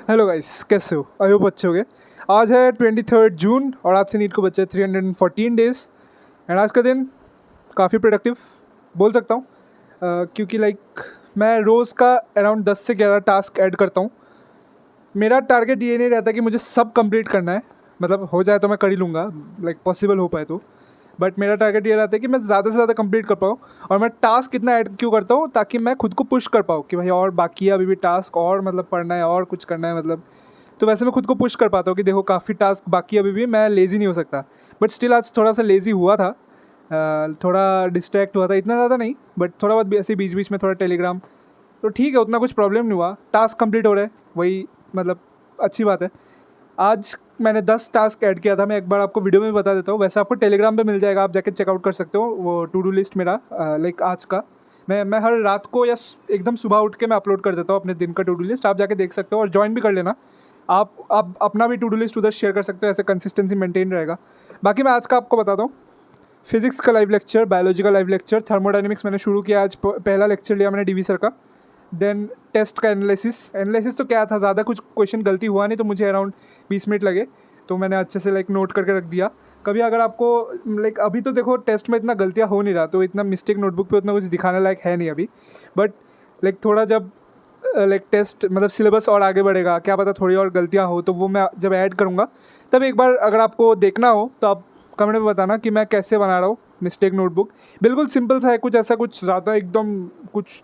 Hello guys, कैसे हो? I hope अच्छे हो गए। आज है 23 जून और आज से नीट को बचे 314 डेज। एंड आज का दिन काफ़ी प्रोडक्टिव बोल सकता हूँ, क्योंकि मैं रोज़ का अराउंड 10 से 11 टास्क ऐड करता हूँ। मेरा टारगेट ये नहीं रहता कि मुझे सब कंप्लीट करना है, मतलब हो जाए तो मैं कर ही लूँगा, पॉसिबल हो पाए तो। बट मेरा टारगेट ये रहता है कि मैं ज़्यादा से ज़्यादा कंप्लीट कर पाऊँ। और मैं टास्क इतना ऐड क्यों करता हूँ, ताकि मैं खुद को पुश कर पाऊँ कि भाई और बाकी है अभी भी टास्क, और पढ़ना है और कुछ करना है तो वैसे मैं खुद को पुश कर पाता हूँ कि देखो काफ़ी टास्क बाकी अभी भी, मैं लेज़ी नहीं हो सकता। बट स्टिल आज थोड़ा सा लेज़ी हुआ था, थोड़ा डिस्ट्रैक्ट हुआ था, इतना ज़्यादा नहीं बट थोड़ा बहुत भी ऐसे बीच बीच में थोड़ा टेलीग्राम। तो ठीक है, उतना कुछ प्रॉब्लम नहीं हुआ, टास्क कंप्लीट हो रहे, वही मतलब अच्छी बात है। आज मैंने 10 टास्क ऐड किया था, मैं एक बार आपको वीडियो में बता देता हूँ, वैसे आपको टेलीग्राम पे मिल जाएगा, आप जाके चेकआउट कर सकते हो वो टू डू लिस्ट मेरा। आज का मैं हर रात को या एकदम सुबह उठ के मैं अपलोड कर देता हूँ अपने दिन का टू डू लिस्ट, आप जाके देख सकते हो और ज्वाइन भी कर लेना। आप अपना भी टू डू लिस्ट उधर शेयर कर सकते हो, ऐसे कंसिस्टेंसी मेंटेन रहेगा। बाकी मैं आज का आपको बताता हूँ। फिजिक्स का लाइव लेक्चर, बायोलॉजी का लाइव लेक्चर, थर्मोडाइनमिक्स मैंने शुरू किया आज, पहला लेक्चर लिया मैंने डीवी सर का। देन टेस्ट का एनालिसिस तो क्या था, ज़्यादा कुछ क्वेश्चन गलती हुआ नहीं, तो मुझे अराउंड 20 मिनट लगे, तो मैंने अच्छे से नोट करके रख दिया। कभी अगर आपको अभी तो देखो टेस्ट में इतना गलतियाँ हो नहीं रहा, तो इतना मिस्टेक नोटबुक पे उतना कुछ दिखाने लायक है नहीं अभी। बट थोड़ा जब टेस्ट सिलेबस और आगे बढ़ेगा, क्या पता थोड़ी और गलतियाँ हो, तो वो मैं जब ऐड करूँगा तब एक बार अगर आपको देखना हो तो आप कमेंट में बताना कि मैं कैसे बना रहा हूँ मिस्टेक नोटबुक। बिल्कुल सिंपल सा है, कुछ ऐसा कुछ ज़्यादा एकदम कुछ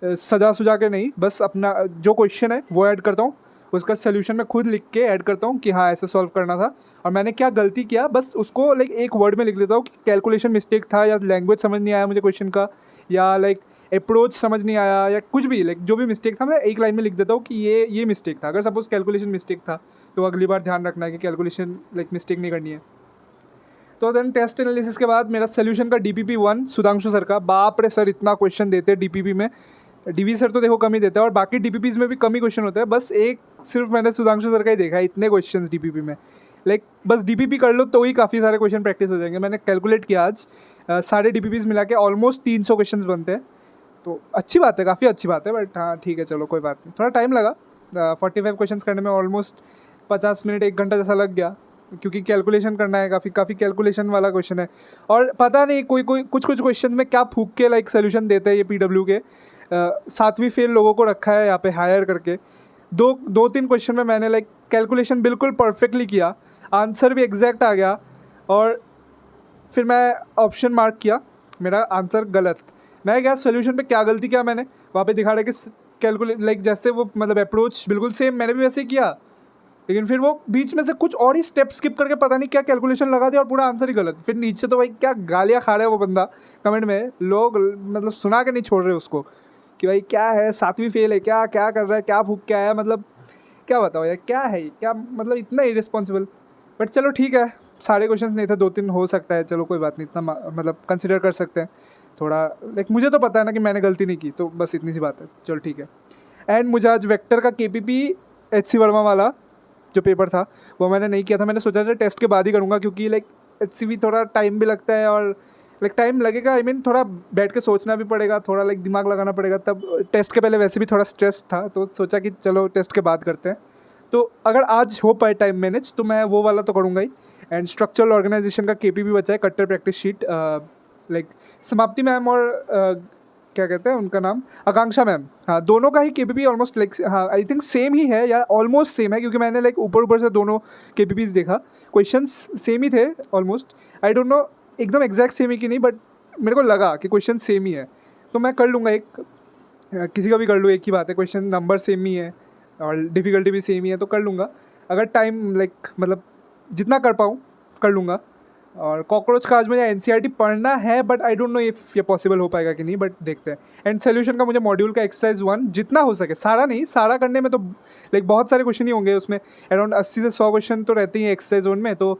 सजा सुजा के नहीं, बस अपना जो क्वेश्चन है वो ऐड करता हूँ, उसका सोल्यूशन मैं खुद लिख के ऐड करता हूँ कि हाँ ऐसे सॉल्व करना था और मैंने क्या गलती किया, बस उसको एक वर्ड में लिख लेता हूँ कि कैलकुलेशन मिस्टेक था, या लैंग्वेज समझ नहीं आया मुझे क्वेश्चन का, या अप्रोच समझ नहीं आया, या कुछ भी जो भी मिस्टेक था मैं एक लाइन में लिख देता हूँ कि ये मिस्टेक था। अगर सपोज कैलकुलेशन मिस्टेक था तो अगली बार ध्यान रखना है कि कैलकुलेशन मिस्टेक नहीं करनी है। तो देन टेस्ट एनालिसिस के बाद मेरा सोल्यूशन का DPP 1 सुधांशु सर का, बाप रे सर इतना क्वेश्चन देते हैं DPP में। डीवी सर तो देखो कम ही देता है और बाकी DPPs में भी कम ही क्वेश्चन होते हैं, बस एक सिर्फ मैंने सुधांशु सर का ही देखा है इतने क्वेश्चन DPP में। बस DPP कर लो तो ही काफ़ी सारे क्वेश्चन प्रैक्टिस हो जाएंगे। मैंने कैलकुलेट किया आज, सारे DPPs मिला के ऑलमोस्ट 300 क्वेश्चन बनते हैं, तो अच्छी बात है, काफ़ी अच्छी बात है। बट हाँ ठीक है, चलो कोई बात नहीं, थोड़ा टाइम लगा। 45 क्वेश्चन करने में ऑलमोस्ट 50 मिनट 1 घंटा जैसा लग गया, क्योंकि कैलकुलेशन करना है, काफ़ी कैलकुलेशन वाला क्वेश्चन है। और पता नहीं कोई कोई कुछ क्वेश्चन में क्या फूक के सोल्यूशन देते हैं ये PW के। 7वीं फेल लोगों को रखा है यहाँ पे हायर करके। दो तीन क्वेश्चन में मैंने कैलकुलेशन बिल्कुल परफेक्टली किया, आंसर भी एग्जैक्ट आ गया, और फिर मैं ऑप्शन मार्क किया, मेरा आंसर गलत। मैं क्या सोल्यूशन पे क्या गलती किया मैंने, वहाँ पे दिखा रहा है कि कैलकुलेट जैसे वो अप्रोच बिल्कुल सेम मैंने भी वैसे ही किया, लेकिन फिर वो बीच में से कुछ और ही स्टेप स्किप करके पता नहीं क्या कैलकुलेशन लगा दिया और पूरा आंसर ही गलत। फिर नीचे तो भाई क्या गालियाँ खा रहे हैं वो बंदा, कमेंट में लोग सुना के नहीं छोड़ रहे उसको कि भाई क्या है, 7वीं फेल है क्या, क्या कर रहा है, क्या भूख क्या है, क्या बताओ यार, क्या है क्या, इतना इरिस्पॉन्सिबल। बट चलो ठीक है, सारे क्वेश्चन नहीं थे, 2-3 हो सकता है, चलो कोई बात नहीं, इतना कंसिडर कर सकते हैं थोड़ा। मुझे तो पता है ना कि मैंने गलती नहीं की, तो बस इतनी सी बात है, चलो ठीक है। एंड मुझे आज वेक्टर का KPP HC वर्मा वाला जो पेपर था वो मैंने नहीं किया था, मैंने सोचा था टेस्ट के बाद ही करूँगा, क्योंकि HCV थोड़ा टाइम भी लगता है और टाइम लगेगा, आई मीन थोड़ा बैठ के सोचना भी पड़ेगा, थोड़ा दिमाग लगाना पड़ेगा। तब टेस्ट के पहले वैसे भी थोड़ा स्ट्रेस था, तो सोचा कि चलो टेस्ट के बाद करते हैं। तो अगर आज हो पाए टाइम मैनेज तो मैं वो वाला तो करूँगा ही। एंड स्ट्रक्चरल ऑर्गेनाइजेशन का KPP बचा है, कट्टर प्रैक्टिस शीट, समाप्ति मैम और क्या कहते हैं उनका नाम, आकांक्षा मैम, हाँ दोनों का ही KPP ऑलमोस्ट हाँ आई थिंक सेम ही है या ऑलमोस्ट सेम है, क्योंकि मैंने ऊपर से दोनों KPPs देखा, क्वेश्चंस सेम ही थे ऑलमोस्ट। आई डोंट नो एकदम एग्जैक्ट सेम ही कि नहीं, बट मेरे को लगा कि क्वेश्चन सेम ही है, तो मैं कर लूँगा एक, किसी का भी कर लूँ, एक ही बात है, क्वेश्चन नंबर सेम ही है और डिफ़िकल्टी भी सेम ही है, तो कर लूँगा अगर टाइम जितना कर पाऊँ कर लूँगा। और कॉकरोच का आज मुझे NCERT पढ़ना है, but I don't know if ये पॉसिबल हो पाएगा कि नहीं, बट देखते हैं। एंड सोल्यूशन का मुझे मॉड्यूल का एक्सरसाइज 1 जितना हो सके, सारा नहीं, सारा करने में तो बहुत सारे क्वेश्चन ही होंगे उसमें, अराउंड 80 से 100 क्वेश्चन तो रहते ही हैं एक्सरसाइज 1 में, तो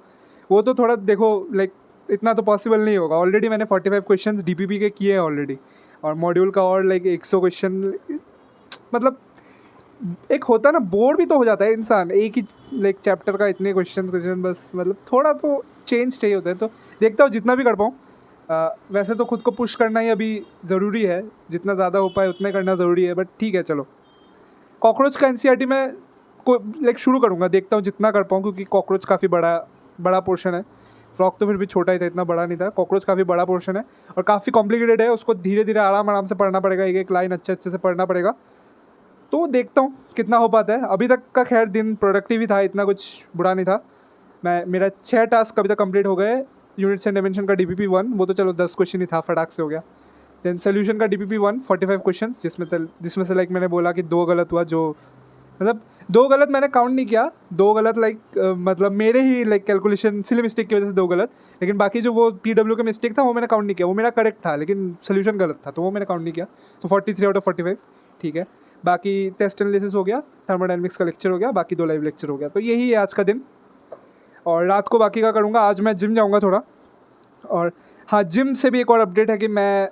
वो तो थोड़ा देखो इतना तो पॉसिबल नहीं होगा। ऑलरेडी मैंने 45 क्वेश्चन DPP के किए हैं ऑलरेडी, और मॉड्यूल का और 100 क्वेश्चन, एक होता है ना, बोर भी तो हो जाता है इंसान एक ही चैप्टर का इतने क्वेश्चन बस, थोड़ा तो चेंज चाहिए होता है। तो देखता हूँ जितना भी कर पाऊँ। वैसे तो खुद को पुश करना ही अभी ज़रूरी है, जितना ज़्यादा हो पाए उतना करना ज़रूरी है, बट ठीक है चलो। कॉकरोच का NCERT में को लाइक शुरू करूँगा, देखता हूँ जितना कर पाऊँ, क्योंकि कॉकरोच काफ़ी बड़ा पोर्शन है। फ्रॉग तो फिर भी छोटा ही था, इतना बड़ा नहीं था। कॉकरोच काफ़ी बड़ा पोर्शन है और काफ़ी कॉम्प्लिकेटेड है, उसको धीरे धीरे आराम से पढ़ना पड़ेगा, एक एक लाइन अच्छे से पढ़ना पड़ेगा। तो देखता हूँ कितना हो पाता है। अभी तक का खैर दिन प्रोडक्टिव ही था, इतना कुछ बुरा नहीं था। मेरा 6 टास्क अभी तक कंप्लीट हो गए। यूनिट्स एंड डायमेंशन का DPP 1 वो तो चलो 10 क्वेश्चन ही था, फटाक से हो गया। देन सोल्यूशन का DPP 1 45 क्वेश्चन, जिसमें से लाइक मैंने बोला कि 2 गलत हुआ, जो मतलब 2 गलत मैंने काउंट नहीं किया, 2 गलत लाइक मतलब मेरे ही लाइक कैलकुलेशन सिली मिस्टेक की वजह से 2 गलत। लेकिन बाकी जो वो PW का मिस्टेक था वो मैंने काउंट नहीं किया, वो मेरा करेक्ट था लेकिन सोल्यूशन गलत था, तो वो मैंने काउंट नहीं किया। तो 43 आउट ऑफ 45 ठीक है। बाकी टेस्ट एनालिसिस हो गया, थर्मोडायनेमिक्स का लेक्चर हो गया, बाकी 2 लाइव लेक्चर हो गया। तो यही है आज का दिन, और रात को बाकी का करूँगा। आज मैं जिम जाऊँगा थोड़ा, और हाँ, जिम से भी एक और अपडेट है कि मैं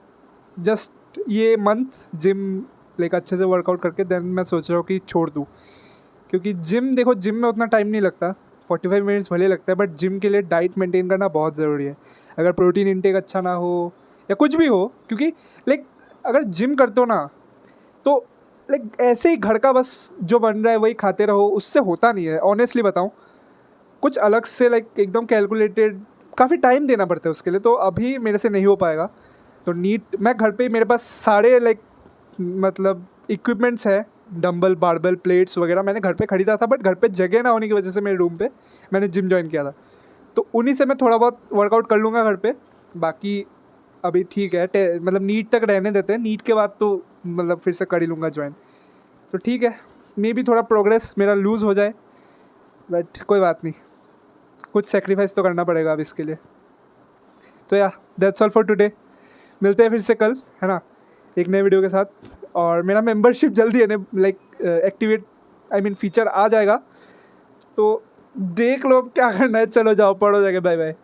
जस्ट ये मंथ जिम लाइक अच्छे से वर्कआउट करके देन मैं सोच रहा हूँ कि छोड़ दूँ, क्योंकि देखो जिम में उतना टाइम नहीं लगता, 45 मिनट्स भले लगता है, बट जिम के लिए डाइट मेंटेन करना बहुत ज़रूरी है। अगर प्रोटीन इंटेक अच्छा ना हो या कुछ भी हो, क्योंकि लाइक अगर जिम करते हो ना तो लाइक ऐसे ही घर का बस जो बन रहा है वही खाते रहो, उससे होता नहीं है। ऑनेस्टली बताऊँ, कुछ अलग से लाइक एकदम कैलकुलेटेड काफ़ी टाइम देना पड़ता है उसके लिए, तो अभी मेरे से नहीं हो पाएगा। तो मैं घर पे मेरे पास सारे लाइक मतलब इक्विपमेंट्स है, डंबल, बारबेल, प्लेट्स वगैरह मैंने घर पे ख़रीदा था, बट घर पे जगह ना होने की वजह से मेरे रूम पे मैंने जिम ज्वाइन किया था। तो उन्हीं से मैं थोड़ा बहुत वर्कआउट कर लूँगा घर पे। बाकी अभी ठीक है, मतलब नीट तक रहने देते हैं, नीट के बाद तो मतलब फिर से कर ही लूँगा ज्वाइन। तो ठीक है, मे भी थोड़ा प्रोग्रेस मेरा लूज़ हो जाए, बट कोई बात नहीं, कुछ सेक्रीफाइस तो करना पड़ेगा अब इसके लिए। तो या दैट्स ऑल फॉर टुडे। मिलते हैं फिर से कल, है ना, एक नए वीडियो के साथ। और मेरा मेंबरशिप जल्दी है लाइक एक्टिवेट फीचर आ जाएगा, तो देख लो क्या करना है। चलो जाओ, पढ़ो जाके, बाय बाय।